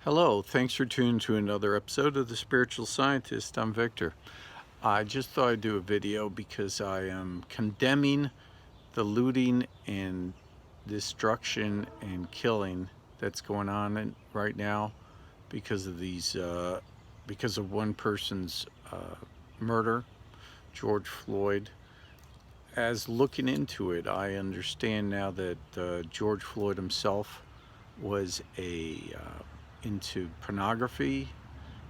Hello, thanks for tuning to another episode of The Spiritual Scientist. I'm Victor. I just thought I'd do a video because I am condemning the looting and destruction and killing that's going on right now because of because of one person's murder, George Floyd. As looking into it, I understand now that George Floyd himself was into pornography.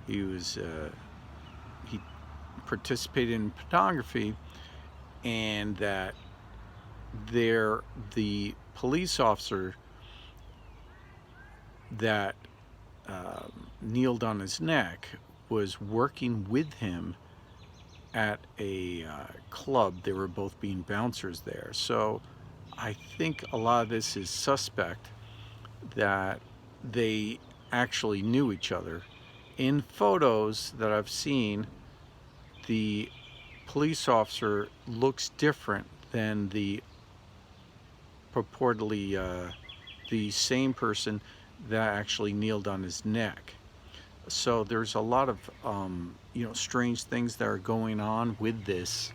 He was he participated in pornography, and that the police officer that kneeled on his neck was working with him at a club. They were both being bouncers there. So I think a lot of this is suspect that they actually knew each other. In photos that I've seen, the police officer looks different than the purportedly the same person that actually kneeled on his neck. So there's a lot of strange things that are going on with this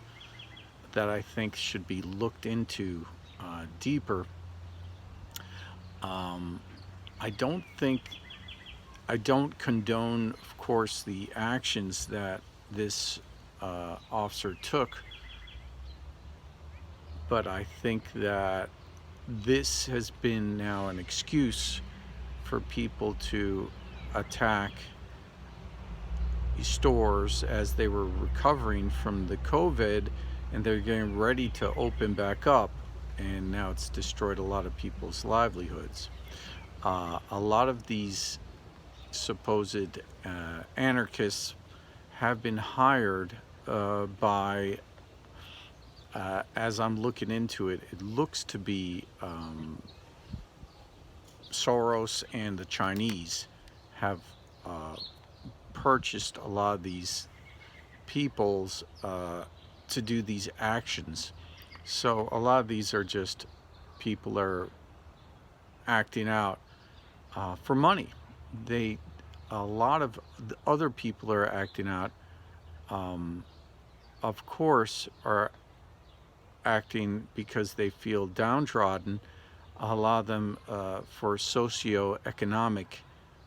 that I think should be looked into deeper. Um, I don't think I don't condone, of course, the actions that this officer took, but I think that this has been now an excuse for people to attack stores as they were recovering from the COVID and they're getting ready to open back up, and now it's destroyed a lot of people's livelihoods. A lot of these supposed anarchists have been hired by, as I'm looking into it, it looks to be Soros and the Chinese have purchased a lot of these peoples to do these actions. So a lot of these are just people are acting out for money. A lot of the other people are acting out, of course, are acting because they feel downtrodden. A lot of them for socioeconomic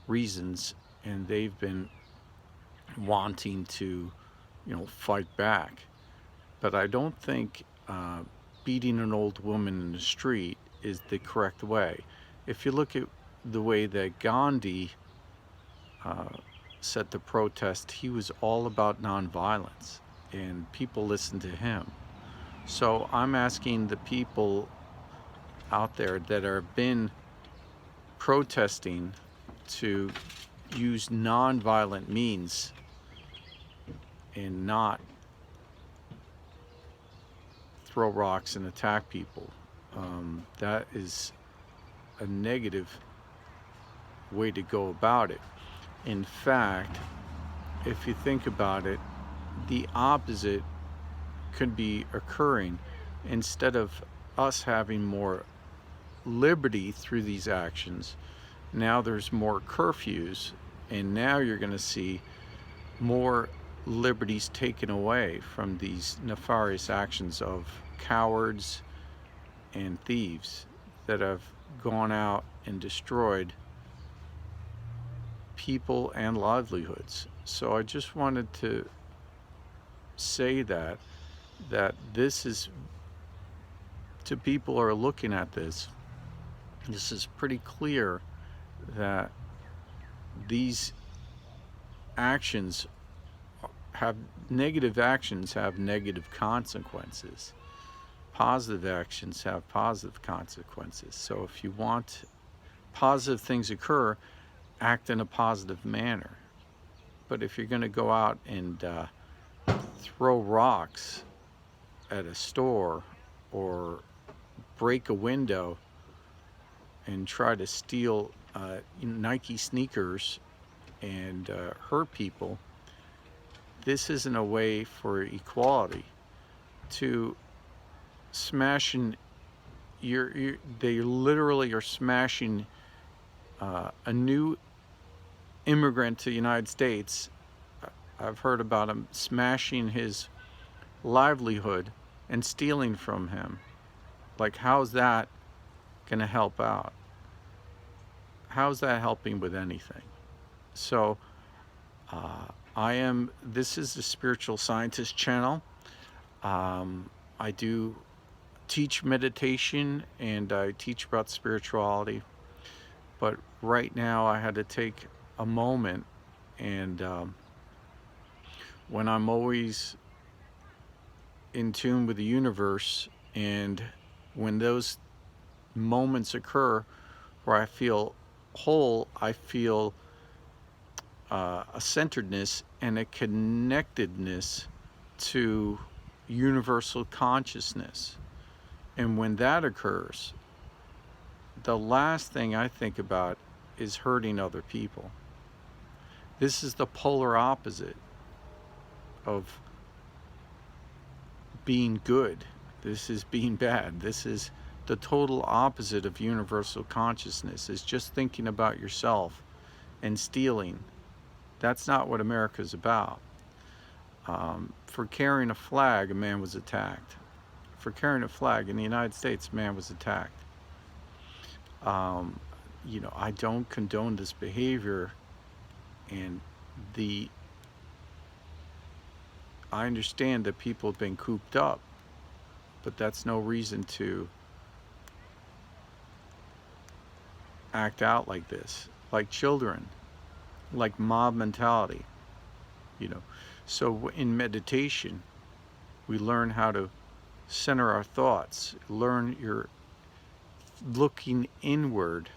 reasons, and they've been wanting to, fight back. But I don't think beating an old woman in the street is the correct way. If you look at the way that Gandhi set the protest, he was all about nonviolence, and people listened to him. So I'm asking the people out there that have been protesting to use nonviolent means and not throw rocks and attack people. That is a negative way to go about it. In fact, if you think about it, the opposite could be occurring. Instead of us having more liberty through these actions, now there's more curfews, and now you're going to see more liberties taken away from these nefarious actions of cowards and thieves that have gone out and destroyed people and livelihoods. So I just wanted to say that this is, to people who are looking at this is pretty clear that these actions have negative consequences. Positive actions have positive consequences. So if you want positive things occur, act in a positive manner. But if you're going to go out and throw rocks at a store or break a window and try to steal Nike sneakers and hurt people, this isn't a way for equality. To smashing they literally are smashing a new immigrant to the United States, I've heard about him smashing his livelihood and stealing from him. Like, how's that going to help out? How's that helping with anything? So this is the Spiritual Scientist channel. I do teach meditation and I teach about spirituality, but right now I had to take a moment, and when I'm always in tune with the universe, and when those moments occur where I feel whole, I feel a centeredness and a connectedness to universal consciousness. And when that occurs, the last thing I think about is hurting other people. This is the polar opposite of being good. This is being bad. This is the total opposite of universal consciousness, is just thinking about yourself and stealing. That's not what America's about. For carrying a flag, a man was attacked. For carrying a flag in the United States, a man was attacked. You know, I don't condone this behavior, and I understand that people have been cooped up, but that's no reason to act out like this, like children, like mob mentality, you know. So in meditation, we learn how to center our thoughts, learn your looking inward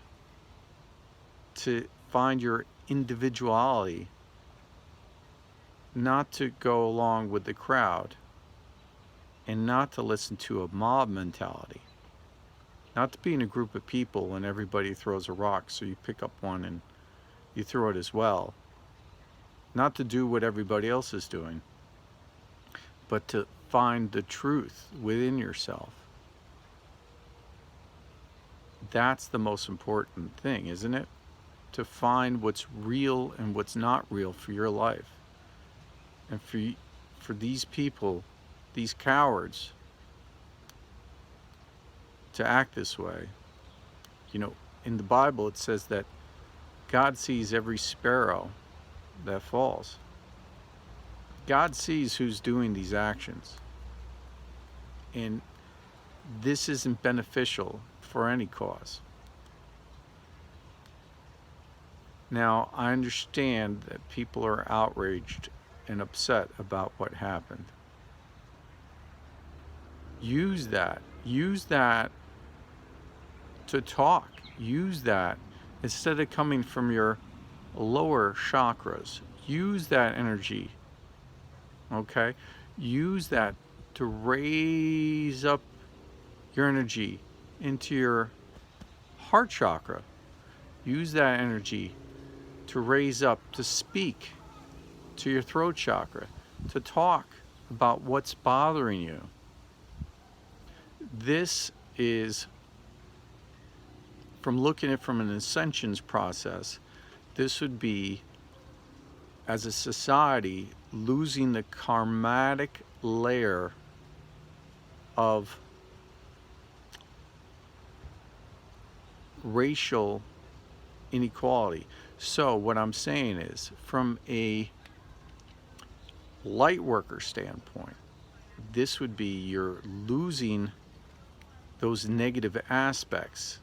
to find your individuality, not to go along with the crowd, and not to listen to a mob mentality, not to be in a group of people when everybody throws a rock so you pick up one and you throw it as well, not to do what everybody else is doing, but to find the truth within yourself. That's the most important thing, isn't it? To find what's real and what's not real for your life. And for these people, these cowards, to act this way. You know, in the Bible it says that God sees every sparrow that falls. God sees who's doing these actions. And this isn't beneficial for any cause. Now, I understand that people are outraged and upset about what happened. Use that to talk. Use that instead of coming from your lower chakras. Use that energy, okay? Use that to raise up your energy into your heart chakra. Use that energy to raise up, to speak to your throat chakra, to talk about what's bothering you. This is, from looking at it from an ascensions process, this would be, as a society, losing the karmatic layer of racial inequality. So what I'm saying is, from a light worker standpoint, this would be you're losing those negative aspects,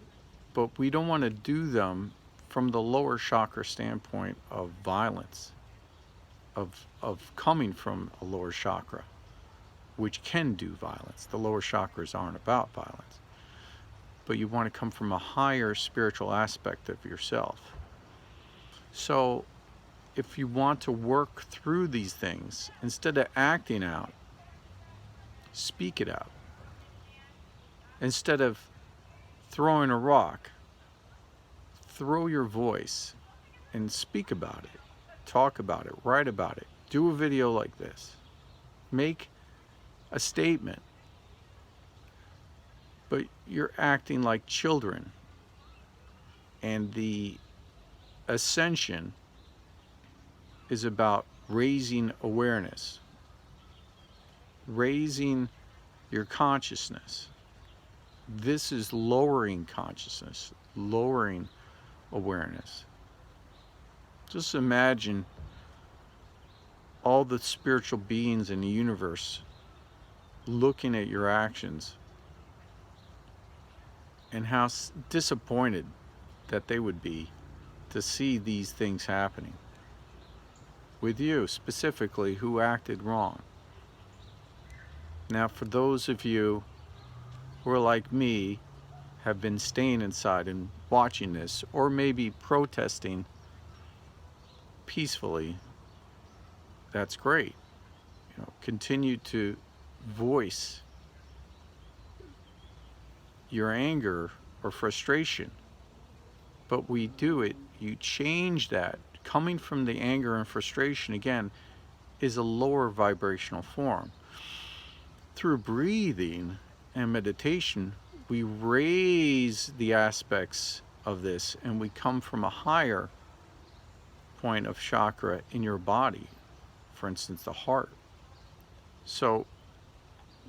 but we don't want to do them from the lower chakra standpoint of violence, of coming from a lower chakra, which can do violence. The lower chakras aren't about violence, but you want to come from a higher spiritual aspect of yourself. So if you want to work through these things, instead of acting out, speak it out. Instead of throwing a rock, throw your voice and speak about it, talk about it, write about it, do a video like this, make a statement. But you're acting like children, and the ascension is about raising awareness, raising your consciousness. This is lowering consciousness, lowering awareness. Just imagine all the spiritual beings in the universe looking at your actions and how disappointed that they would be to see these things happening with you specifically who acted wrong. Now, for those of you who are like me, have been staying inside and watching this, or maybe protesting peacefully, that's great. You know, continue to voice your anger or frustration, but we do it, you change that. Coming from the anger and frustration, again, is a lower vibrational form. Through breathing and meditation, we raise the aspects of this and we come from a higher point of chakra in your body, for instance, the heart. So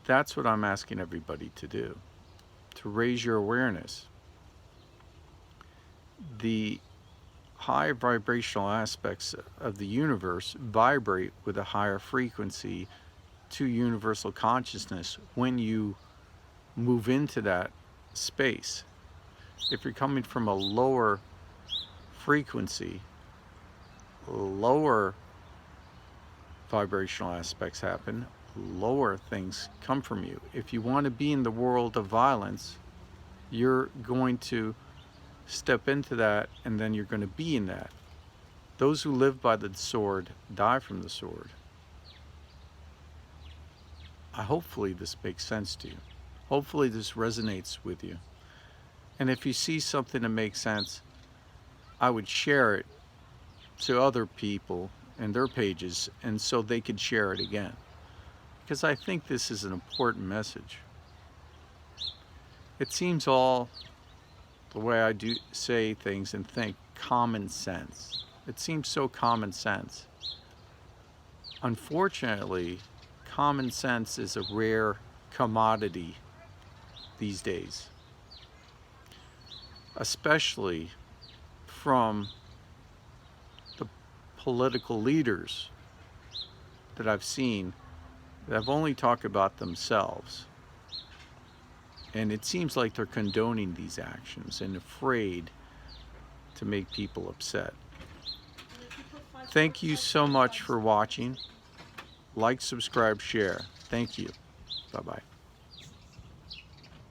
that's what I'm asking everybody to do, to raise your awareness. The high vibrational aspects of the universe vibrate with a higher frequency to universal consciousness when you move into that space. If you're coming from a lower frequency, lower vibrational aspects happen, lower things come from you. If you want to be in the world of violence, you're going to step into that, and then you're going to be in that. Those who live by the sword die from the sword. Hopefully this makes sense to you. Hopefully this resonates with you. And if you see something that makes sense, I would share it to other people and their pages, and so they could share it again. Because I think this is an important message. It seems all, the way I do say things and think, common sense. It seems so common sense. Unfortunately, common sense is a rare commodity these days, especially from the political leaders that I've seen that have only talked about themselves. And it seems like they're condoning these actions and afraid to make people upset. Thank you so much for watching. Like, subscribe, share. Thank you. Bye-bye.